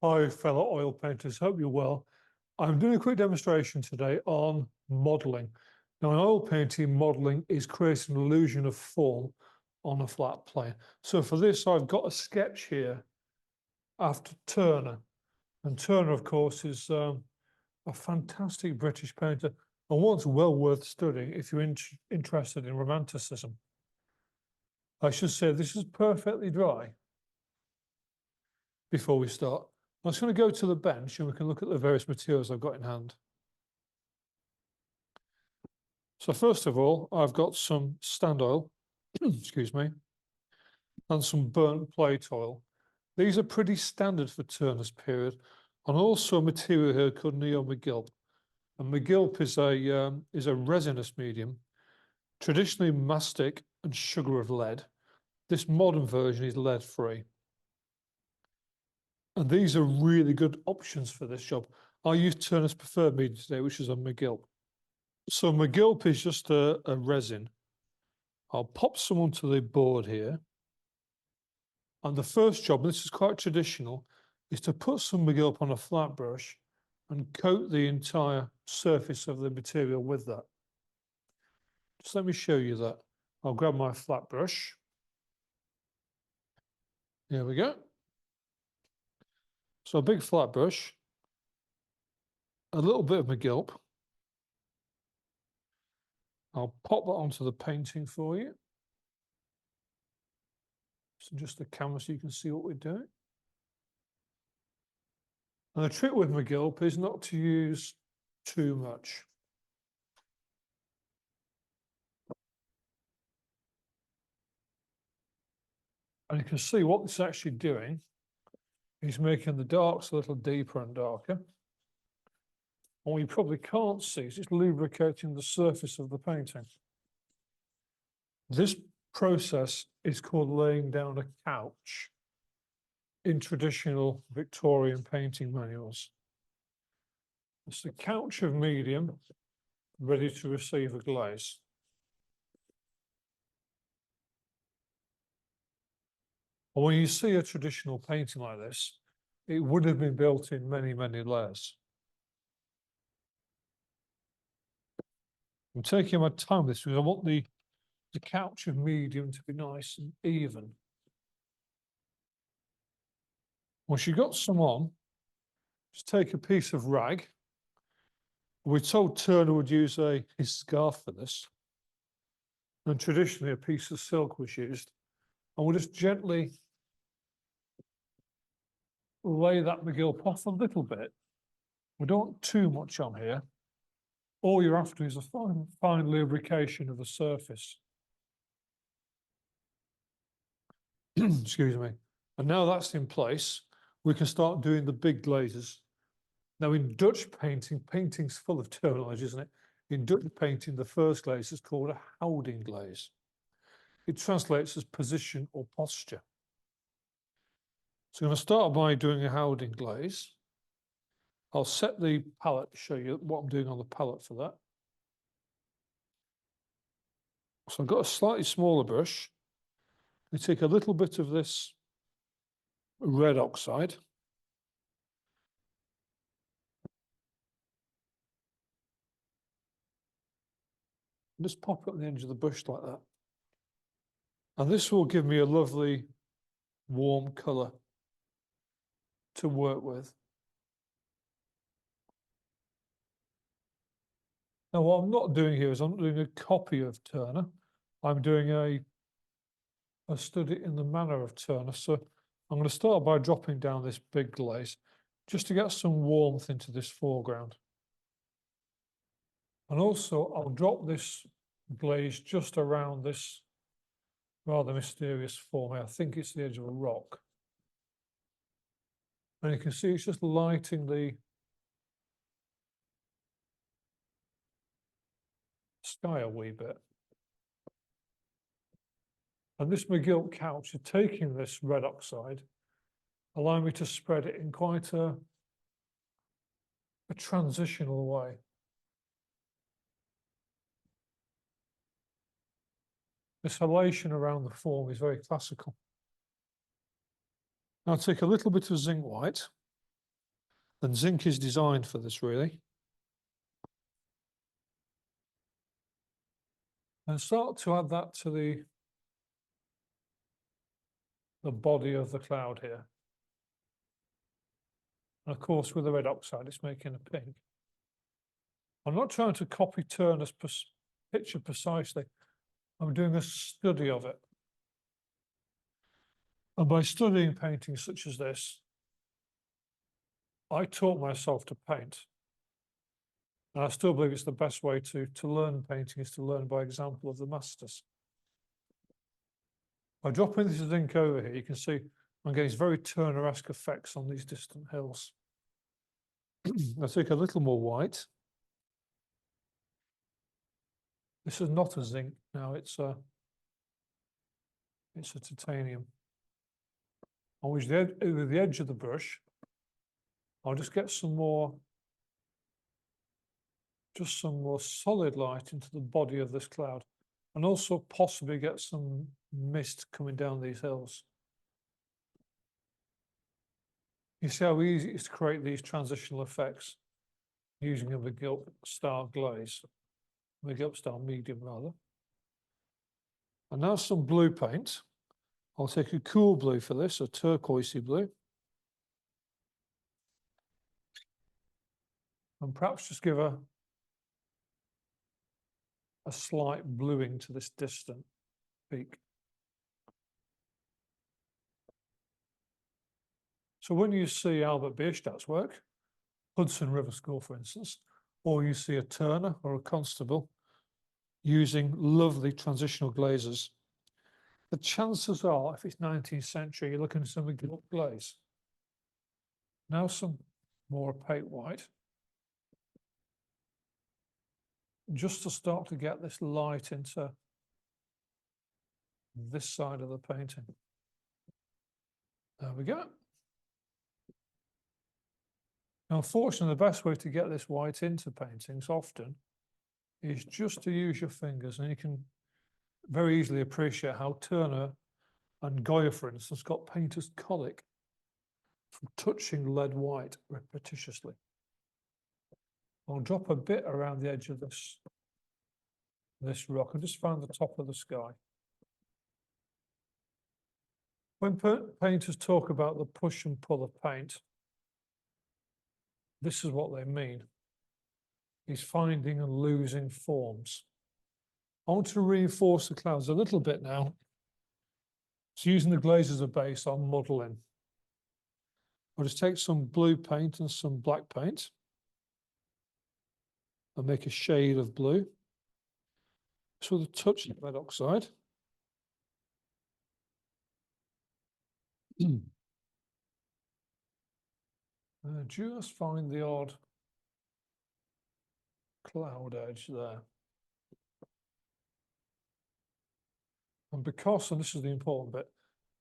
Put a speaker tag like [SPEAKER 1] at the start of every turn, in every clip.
[SPEAKER 1] Hi, fellow oil painters. Hope you're well. I'm doing a quick demonstration today on modelling. Now, in oil painting, modelling is creating an illusion of form on a flat plane. So for this, I've got a sketch here after Turner. And Turner, of course, is a fantastic British painter and one's well worth studying if you're interested in Romanticism. I should say this is perfectly dry before we start. I'm just going to go to the bench and we can look at the various materials I've got in hand. So first of all, I've got some stand oil, excuse me, and some burnt plate oil. These are pretty standard for Turner's period, and also a material here called neo-McGilp. And McGilp is a resinous medium, traditionally mastic and sugar of lead. This modern version is lead-free. And these are really good options for this job. I use Turner's preferred medium today, which is a McGilp. So McGilp is just a resin. I'll pop some onto the board here. And the first job, and this is quite traditional, is to put some McGilp on a flat brush and coat the entire surface of the material with that. Just let me show you that. I'll grab my flat brush. Here we go. So a big flat brush, a little bit of McGilp. I'll pop that onto the painting for you. So just the camera so you can see what we're doing. And the trick with McGilp is not to use too much. And you can see what it's actually doing is making the darks a little deeper and darker. And what you probably can't see is it's lubricating the surface of the painting. This process is called laying down a couch in traditional Victorian painting manuals. It's a couch of medium ready to receive a glaze. And when you see a traditional painting like this, it would have been built in many, many layers. I'm taking my time with this because I want the couch of medium to be nice and even. Once you've got some on, just take a piece of rag. We're told Turner would use his scarf for this. And traditionally a piece of silk was used. And we'll just gently lay that McGilp off a little bit. We don't want too much on here. All you're after is a fine lubrication of the surface. Excuse me. And now that's in place, we can start doing the big glazes. Now in Dutch painting, painting's full of terminology, isn't it? In Dutch painting, the first glaze is called a houding glaze. It translates as position or posture. So I'm going to start by doing a houding glaze. I'll set the palette to show you what I'm doing on the palette for that. So I've got a slightly smaller brush. I take a little bit of this red oxide. Just pop it on the edge of the brush like that. And this will give me a lovely warm colour to work with. Now, what I'm not doing here is I'm not doing a copy of Turner. I'm doing a study in the manner of Turner. So I'm going to start by dropping down this big glaze just to get some warmth into this foreground. And also I'll drop this glaze just around this rather mysterious form. I think it's the edge of a rock. And you can see it's just lighting the sky a wee bit. And this McGilp couch is taking this red oxide, allowing me to spread it in quite a transitional way. This halation around the form is very classical. Now I'll take a little bit of zinc white And zinc is designed for this, really. And start to add that to the body of the cloud here. And of course, with the red oxide, it's making a pink. I'm not trying to copy Turner's picture precisely. I'm doing a study of it. And by studying paintings such as this, I taught myself to paint. And I still believe it's the best way to learn painting is to learn by example of the masters. By dropping this zinc over here, you can see I'm getting these very Turner-esque effects on these distant hills. I take a little more white. This is not a zinc now, it's a titanium. On which with the edge of the brush, I'll just get some more solid light into the body of this cloud, and also possibly get some mist coming down these hills. You see how easy it is to create these transitional effects using a McGill style glaze, McGill style medium rather. And now some blue paint. I'll take a cool blue for this, a turquoisey blue. And perhaps just give a slight bluing to this distant peak. So when you see Albert Bierstadt's work, Hudson River School, for instance, or you see a Turner or a Constable using lovely transitional glazes, the chances are, if it's 19th century, you're looking at some McGill glaze. Now some more opaque white, just to start to get this light into this side of the painting. There we go. Now, unfortunately, the best way to get this white into paintings often is just to use your fingers, and you can very easily appreciate how Turner and Goya, for instance, got painter's colic from touching lead white repetitiously. I'll drop a bit around the edge of this rock and just find the top of the sky. When painters talk about the push and pull of paint, this is what they mean. He's finding and losing forms. I want to reinforce the clouds a little bit now. So using the glaze as a base, I'll model in. I'll just take some blue paint and some black paint and make a shade of blue. So with a touch of red oxide. Just find the odd cloud edge there. And because, and this is the important bit,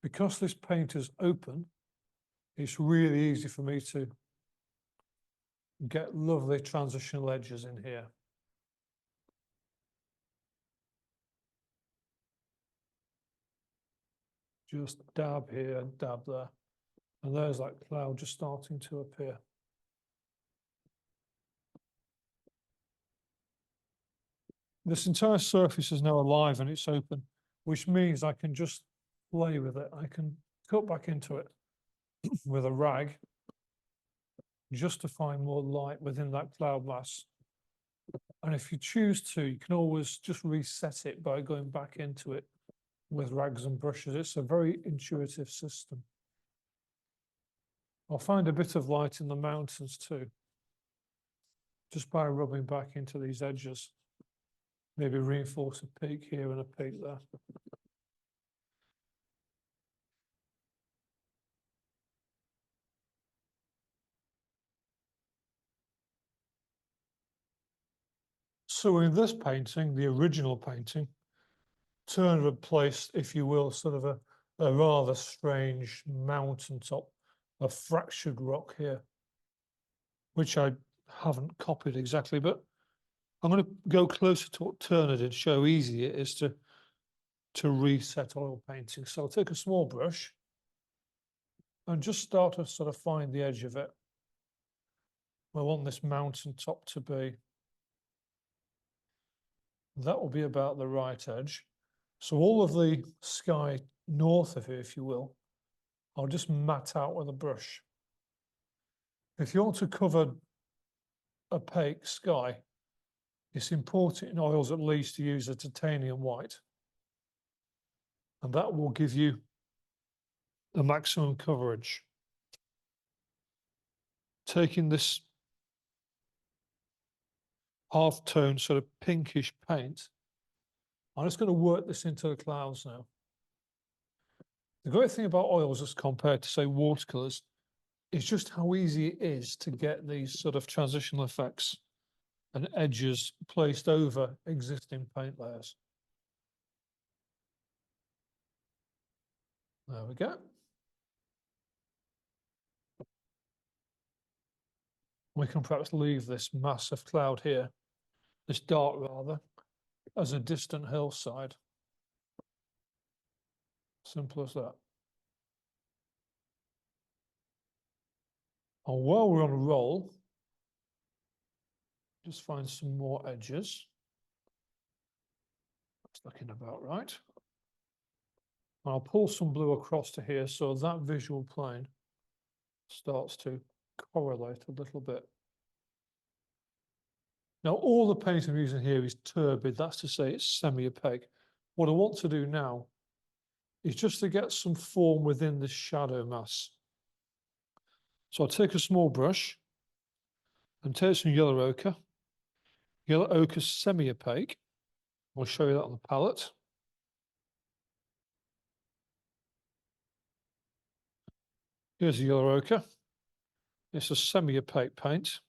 [SPEAKER 1] because this paint is open, it's really easy for me to get lovely transitional edges in here. Just dab here, dab there. And there's that cloud just starting to appear. This entire surface is now alive and it's open, which means I can just play with it. I can cut back into it with a rag just to find more light within that cloud mass. And if you choose to, you can always just reset it by going back into it with rags and brushes. It's a very intuitive system. I'll find a bit of light in the mountains too, just by rubbing back into these edges. Maybe reinforce a peak here and a peak there. So in this painting, the original painting, Turner had placed, if you will, sort of a rather strange mountaintop, a fractured rock here, which I haven't copied exactly, but I'm going to go closer to what Turner did, show how easy it is to reset oil painting. So I'll take a small brush and just start to sort of find the edge of it. I want this mountain top to be, that will be about the right edge. So all of the sky north of here, if you will, I'll just mat out with a brush. If you want to cover opaque sky, it's important in oils at least to use a titanium white. And that will give you the maximum coverage. Taking this half-tone sort of pinkish paint, I'm just going to work this into the clouds now. The great thing about oils as compared to, say, watercolours is just how easy it is to get these sort of transitional effects and edges placed over existing paint layers. There we go. We can perhaps leave this massive cloud here, this dark rather, as a distant hillside. Simple as that. And while we're on a roll, just find some more edges. That's looking about right. And I'll pull some blue across to here so that visual plane starts to correlate a little bit. Now, all the paint I'm using here is turbid. That's to say it's semi-opaque. What I want to do now is just to get some form within this shadow mass. So I'll take a small brush and take some yellow ochre. Yellow ochre is semi-opaque. I'll show you that on the palette. Here's the yellow ochre. It's a semi-opaque paint.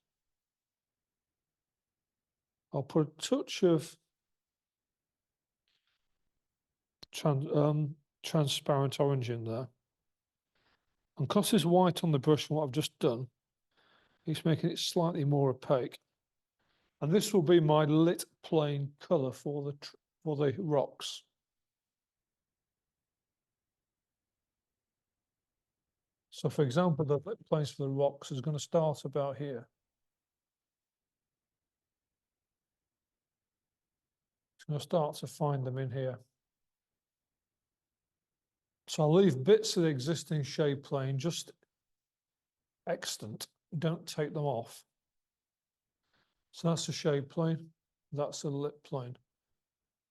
[SPEAKER 1] I'll put a touch of transparent orange in there. And because there's white on the brush from what I've just done, it's making it slightly more opaque. And this will be my lit plane colour for the rocks. So for example, the lit planes for the rocks is going to start about here. It's going to start to find them in here. So I'll leave bits of the existing shade plane just extant. Don't take them off. So that's a shade plane. That's a lit plane.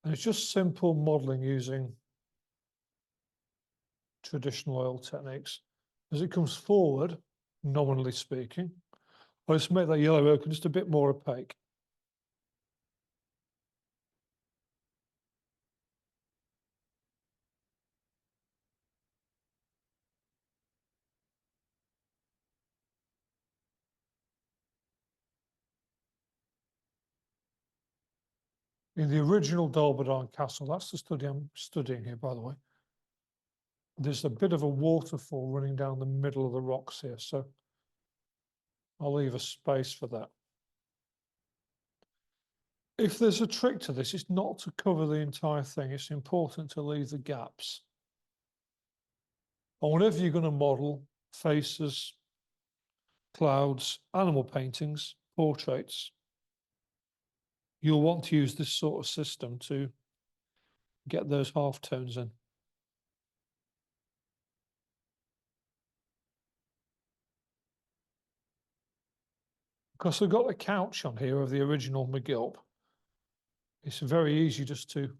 [SPEAKER 1] And it's just simple modeling using traditional oil techniques. As it comes forward, nominally speaking, I'll just make that yellow ochre just a bit more opaque. In the original Dolbadine Castle, that's the study I'm studying here, by the way, there's a bit of a waterfall running down the middle of the rocks here, so I'll leave a space for that. If there's a trick to this, it's not to cover the entire thing. It's important to leave the gaps. And whenever you're going to model faces, clouds, animal paintings, portraits, you'll want to use this sort of system to get those halftones in. Because I've got the couch on here of the original McGilp, it's very easy just to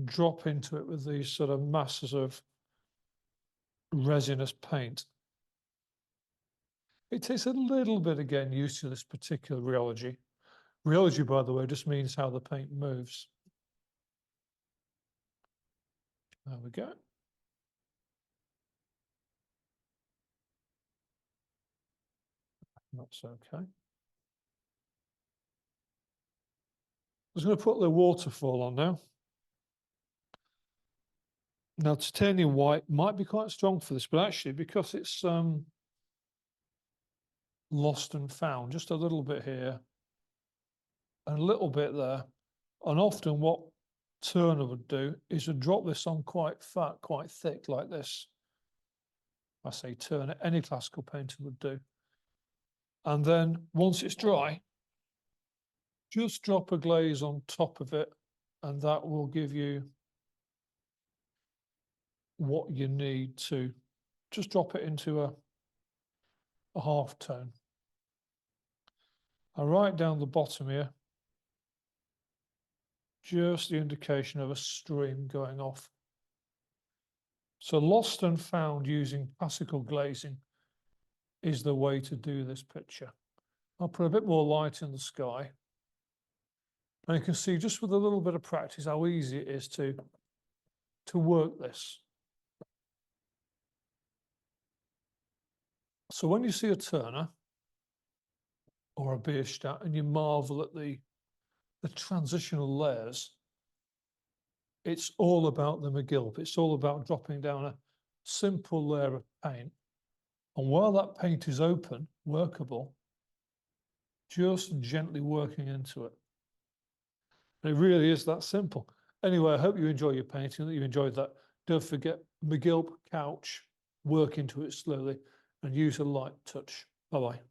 [SPEAKER 1] drop into it with these sort of masses of resinous paint. It takes a little bit of getting used to this particular rheology. Rheology, by the way, just means how the paint moves. There we go. That's okay. I'm just going to put the waterfall on now. Now, titanium white might be quite strong for this, but actually, because it's lost and found, just a little bit here and a little bit there. And often what Turner would do is to drop this on quite fat, quite thick like this. I say Turner, any classical painter would do. And then once it's dry, just drop a glaze on top of it, and that will give you what you need to just drop it into a half tone. And right down the bottom here, just the indication of a stream going off. So lost and found using classical glazing is the way to do this picture. I'll put a bit more light in the sky. And you can see just with a little bit of practice how easy it is to work this. So when you see a Turner or a Bierstadt and you marvel at the transitional layers, it's all about the McGilp. It's all about dropping down a simple layer of paint. And while that paint is open, workable, just gently working into it. And it really is that simple. Anyway, I hope you enjoy your painting, that you enjoyed that. Don't forget McGilp couch, work into it slowly and use a light touch. Bye-bye.